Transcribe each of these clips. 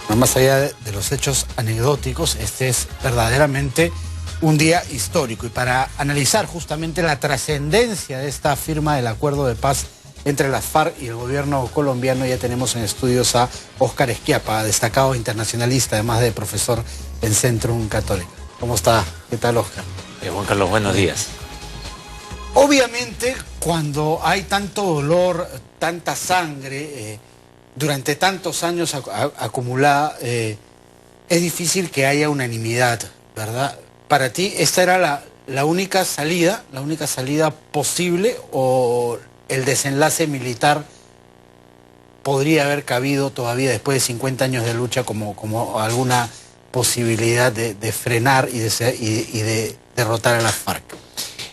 Más allá de los hechos anecdóticos, este es verdaderamente un día histórico. Y para analizar justamente la trascendencia de esta firma del acuerdo de paz entre las FARC y el gobierno colombiano, ya tenemos en estudios a Óscar Esquiapa, destacado internacionalista, además de profesor en Centrum Católica. ¿Cómo está? ¿Qué tal, Óscar? Juan Carlos, buenos días. Obviamente, cuando hay tanto dolor, tanta sangre, durante tantos años acumulada, es difícil que haya unanimidad, ¿verdad? Para ti, ¿esta era la única salida posible, o el desenlace militar podría haber cabido todavía después de 50 años de lucha como alguna posibilidad de frenar y de derrotar a las FARC?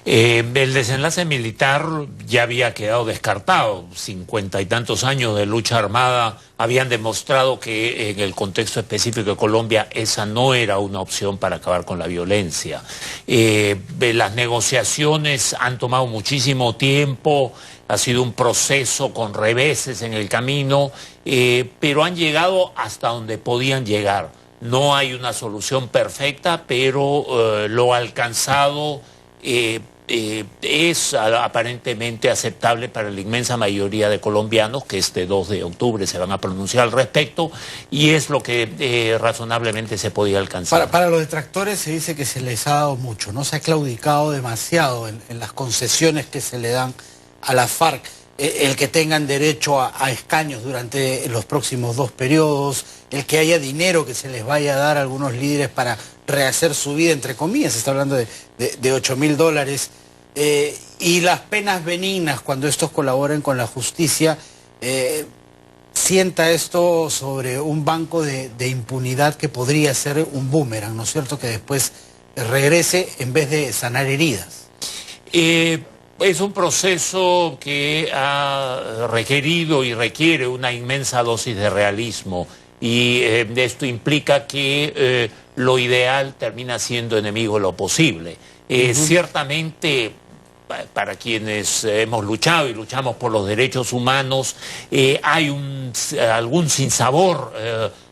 El desenlace militar ya había quedado descartado. 50 y tantos años de lucha armada habían demostrado que en el contexto específico de Colombia esa no era una opción para acabar con la violencia. Las negociaciones han tomado muchísimo tiempo, ha sido un proceso con reveses en el camino, pero han llegado hasta donde podían llegar. No hay una solución perfecta, pero lo alcanzado es aparentemente aceptable para la inmensa mayoría de colombianos, que este 2 de octubre se van a pronunciar al respecto, y es lo que razonablemente se podía alcanzar. Para los detractores se dice que se les ha dado mucho, ¿no? Se ha claudicado demasiado en las concesiones que se le dan a la FARC, el que tengan derecho a escaños durante los próximos 2 periodos, el que haya dinero que se les vaya a dar a algunos líderes para rehacer su vida, entre comillas, se está hablando de $8.000, y las penas benignas cuando estos colaboren con la justicia. Sienta esto sobre un banco de impunidad que podría ser un boomerang, ¿no es cierto?, que después regrese en vez de sanar heridas. Es un proceso que ha requerido y requiere una inmensa dosis de realismo, y esto implica que lo ideal termina siendo enemigo de lo posible. Ciertamente, para quienes hemos luchado y luchamos por los derechos humanos, hay algún sinsabor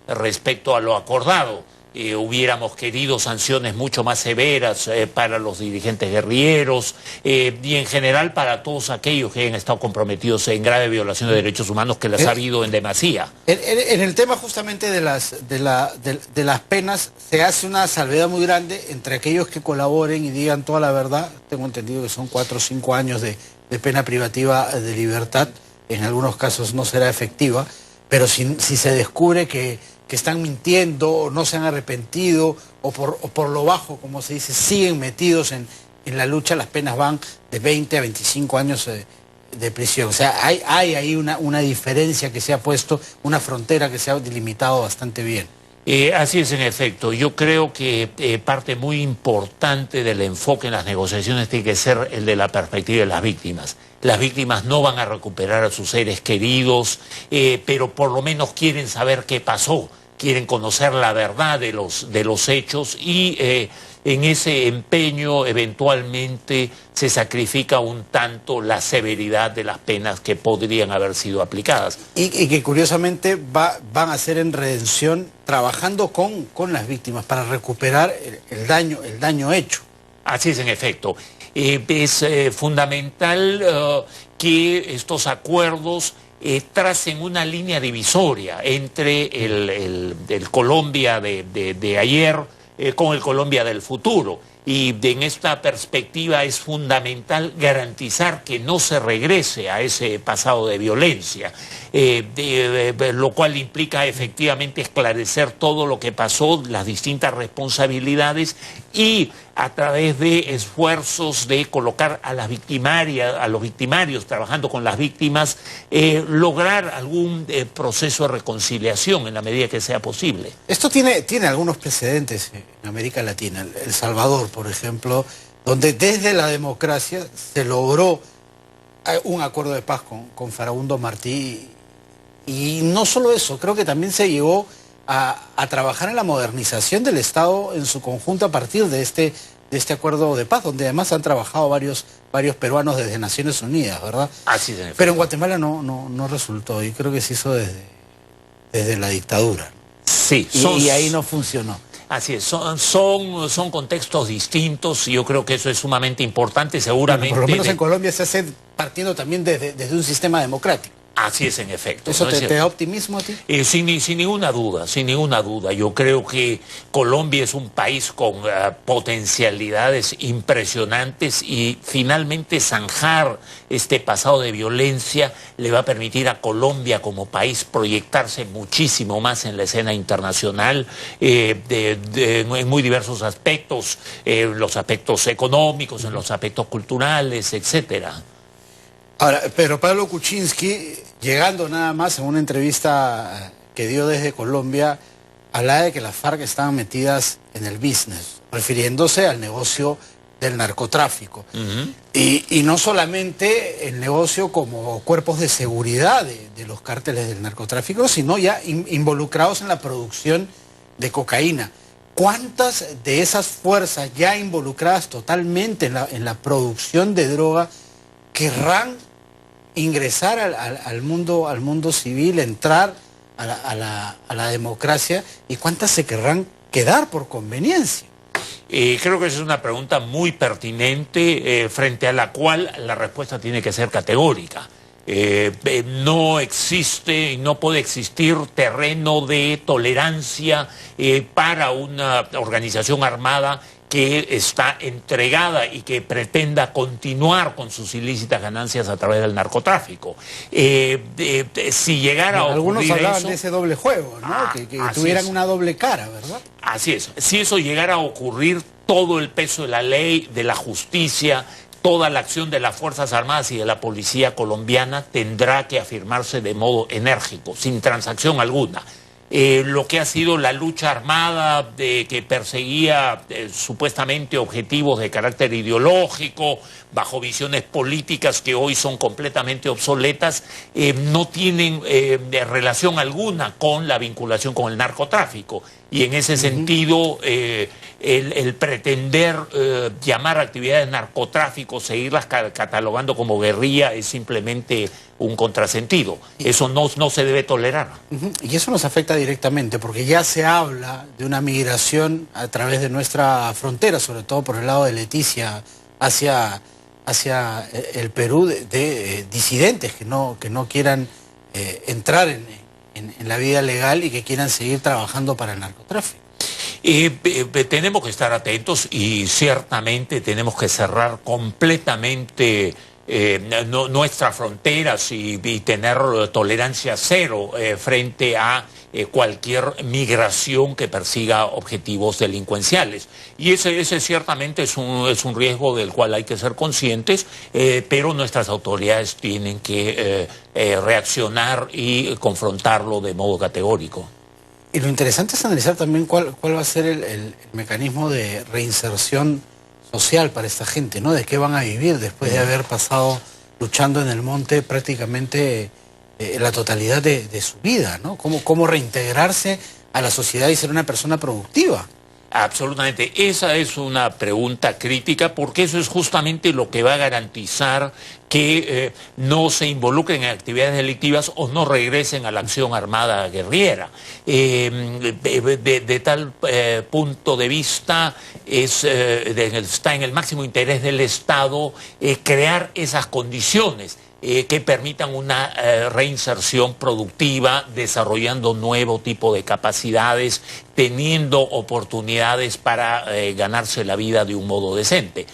respecto a lo acordado. Hubiéramos querido sanciones mucho más severas para los dirigentes guerrilleros y en general para todos aquellos que han estado comprometidos en grave violación de derechos humanos, que las ha habido en demasía. En el tema justamente de las penas, se hace una salvedad muy grande entre aquellos que colaboren y digan toda la verdad. Tengo entendido que son 4 o 5 años de pena privativa de libertad. En algunos casos no será efectiva, pero si se descubre que están mintiendo, o no se han arrepentido, o por lo bajo, como se dice, siguen metidos en la lucha, las penas van de 20 a 25 años de prisión. O sea, hay ahí una diferencia que se ha puesto, una frontera que se ha delimitado bastante bien. Así es, en efecto. Yo creo que parte muy importante del enfoque en las negociaciones tiene que ser el de la perspectiva de las víctimas. Las víctimas no van a recuperar a sus seres queridos, pero por lo menos quieren saber qué pasó, quieren conocer la verdad de los hechos, y en ese empeño eventualmente se sacrifica un tanto la severidad de las penas que podrían haber sido aplicadas. Y que curiosamente van a ser en redención, trabajando con las víctimas para recuperar el daño hecho. Así es, en efecto. Es fundamental que estos acuerdos tracen una línea divisoria entre el Colombia de ayer con el Colombia del futuro. Y en esta perspectiva es fundamental garantizar que no se regrese a ese pasado de violencia, lo cual implica efectivamente esclarecer todo lo que pasó, las distintas responsabilidades, y a través de esfuerzos de colocar a las victimarias, a los victimarios trabajando con las víctimas, lograr algún proceso de reconciliación en la medida que sea posible. Esto tiene algunos precedentes en América Latina. El Salvador, por ejemplo, donde desde la democracia se logró un acuerdo de paz con Farabundo Martí, y no solo eso, creo que también se llegó a trabajar en la modernización del Estado en su conjunto a partir de este acuerdo de paz, donde además han trabajado varios peruanos desde Naciones Unidas, ¿verdad? Así es. Pero en Guatemala no resultó, y creo que se hizo desde la dictadura. Sí, y ahí no funcionó. Así es, son contextos distintos y yo creo que eso es sumamente importante, seguramente... Bueno, por lo menos en Colombia se hace partiendo también desde un sistema democrático. Así es, en efecto. ¿Eso ¿no te da optimismo a ti? Sin ninguna duda, sin ninguna duda. Yo creo que Colombia es un país con potencialidades impresionantes y finalmente zanjar este pasado de violencia le va a permitir a Colombia como país proyectarse muchísimo más en la escena internacional en muy diversos aspectos, los aspectos económicos, en los aspectos culturales, etcétera. Ahora, Pedro Pablo Kuczynski, llegando nada más en una entrevista que dio desde Colombia, hablaba de que las FARC estaban metidas en el business, refiriéndose al negocio del narcotráfico. Y no solamente el negocio como cuerpos de seguridad de los cárteles del narcotráfico, sino ya involucrados en la producción de cocaína. ¿Cuántas de esas fuerzas ya involucradas totalmente en la producción de droga querrán ingresar al mundo civil, entrar a la democracia, y cuántas se querrán quedar por conveniencia? Creo que esa es una pregunta muy pertinente, frente a la cual la respuesta tiene que ser categórica. No existe y no puede existir terreno de tolerancia para una organización armada que está entregada y que pretenda continuar con sus ilícitas ganancias a través del narcotráfico. Si llegara a ocurrir algunos hablaban eso, de ese doble juego, ¿no? Que tuvieran una doble cara, ¿verdad? Así es. Si eso llegara a ocurrir, todo el peso de la ley, de la justicia, toda la acción de las Fuerzas Armadas y de la Policía colombiana tendrá que afirmarse de modo enérgico, sin transacción alguna. Lo que ha sido la lucha armada que perseguía supuestamente objetivos de carácter ideológico, bajo visiones políticas que hoy son completamente obsoletas, no tienen relación alguna con la vinculación con el narcotráfico. Y en ese sentido, el pretender llamar actividades narcotráfico, seguirlas catalogando como guerrilla, es simplemente un contrasentido. Eso no se debe tolerar. Y eso nos afecta directamente, porque ya se habla de una migración a través de nuestra frontera, sobre todo por el lado de Leticia, hacia el Perú, de disidentes que no quieran entrar en la vida legal y que quieran seguir trabajando para el narcotráfico. Tenemos que estar atentos y ciertamente tenemos que cerrar completamente nuestras fronteras y tener tolerancia cero frente a cualquier migración que persiga objetivos delincuenciales. Y ese ciertamente es un riesgo del cual hay que ser conscientes, pero nuestras autoridades tienen que reaccionar y confrontarlo de modo categórico. Y lo interesante es analizar también cuál va a ser el mecanismo de reinserción social para esta gente, ¿no? De qué van a vivir después de haber pasado luchando en el monte prácticamente la totalidad de su vida, ¿no? ¿Cómo reintegrarse a la sociedad y ser una persona productiva? Absolutamente, esa es una pregunta crítica, porque eso es justamente lo que va a garantizar que no se involucren en actividades delictivas o no regresen a la acción armada guerrillera. De tal punto de vista, está en el máximo interés del Estado crear esas condiciones que permitan una reinserción productiva, desarrollando nuevo tipo de capacidades, teniendo oportunidades para ganarse la vida de un modo decente.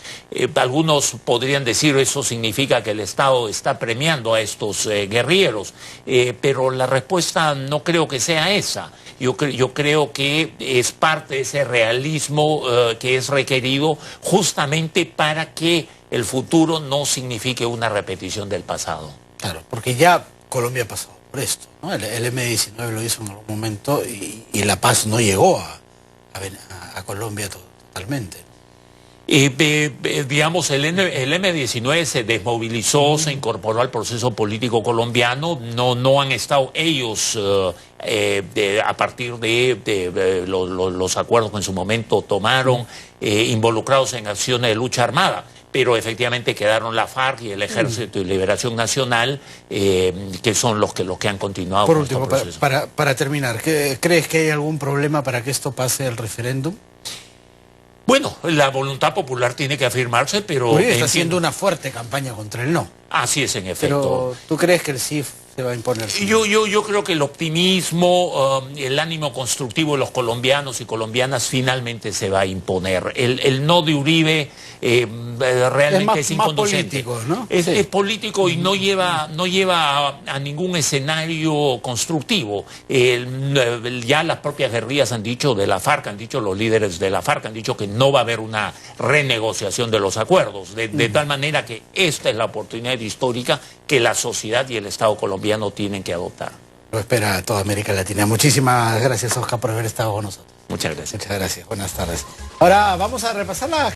Algunos podrían decir eso significa que el Estado está premiando a estos guerrilleros, pero la respuesta no creo que sea esa. Yo creo que es parte de ese realismo que es requerido justamente para que el futuro no signifique una repetición del pasado. Claro, porque ya Colombia ha pasado por esto, ¿no? El M-19 lo hizo en algún momento y la paz no llegó a Colombia totalmente. Digamos, el M-19 se desmovilizó, se incorporó al proceso político colombiano, no han estado ellos a partir de los acuerdos que en su momento tomaron, involucrados en acciones de lucha armada. pero efectivamente quedaron la FARC y el Ejército de Liberación Nacional, que son los que han continuado. Por último, para terminar, ¿crees que hay algún problema para que esto pase el referéndum? Bueno, la voluntad popular tiene que afirmarse, pero... Uribe está haciendo una fuerte campaña contra el no. Así es, en efecto. Pero, ¿tú crees que el sí se va a imponer? Yo creo que el optimismo, el ánimo constructivo de los colombianos y colombianas finalmente se va a imponer. El no de Uribe realmente es inconducente. Más político, ¿no? Es político y no lleva a ningún escenario constructivo. Ya las propias guerrillas han dicho, de la FARC, han dicho los líderes de la FARC, han dicho que no va a haber una renegociación de los acuerdos. De tal manera que esta es la oportunidad histórica que la sociedad y el Estado colombiano tienen que adoptar. Lo espera toda América Latina. Muchísimas gracias, Oscar, por haber estado con nosotros. Muchas gracias. Muchas gracias. Buenas tardes. Ahora vamos a repasar la